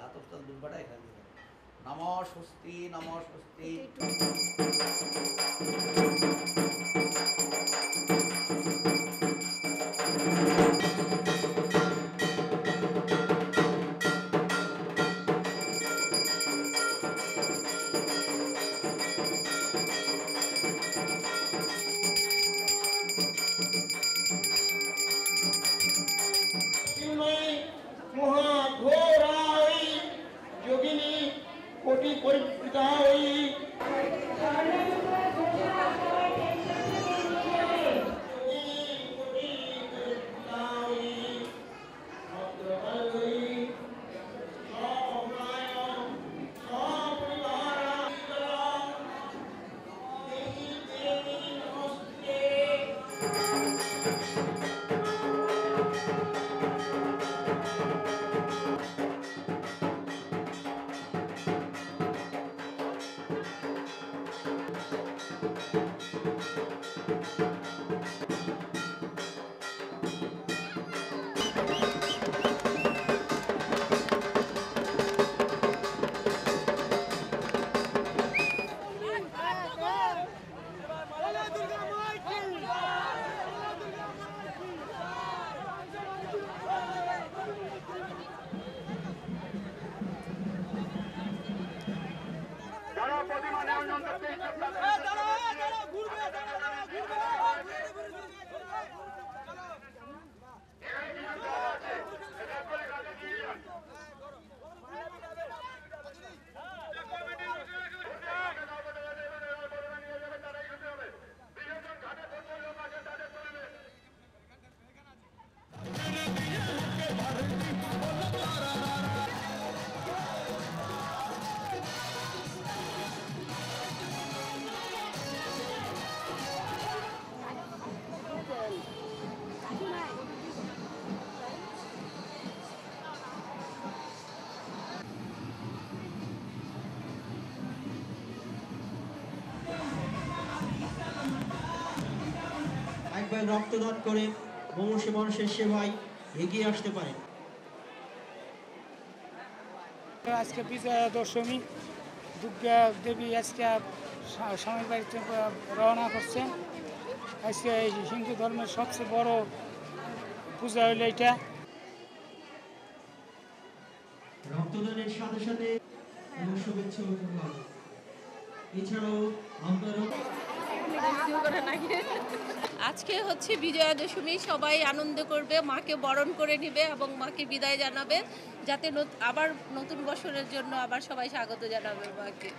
আতপতাল দুর্বাটা এখানে দিলাম। নম স্বস্তি নম স্বস্তি। महाघोराई योगिनी कोटि परिवृताई একবার রক্তদান করে মুমূর্ষু মানুষের সেবায় এগিয়ে আসতে পারেন। আজকে বিজয়া দশমী, দুর্গা দেবী আজকে স্বামীর বাড়িতে রওনা করছেন। আজকে হিন্দু ধর্মের সবচেয়ে বড় পূজা হলো এটা। রক্তদানের সাথে সাথে শুভেচ্ছা উপহার, এছাড়াও আজকে হচ্ছে বিজয়া দশমী, সবাই আনন্দ করবে, মাকে বরণ করে নেবে এবং মাকে বিদায় জানাবে, যাতে আবার নতুন বছরের জন্য আবার সবাই স্বাগত জানাবে মাকে।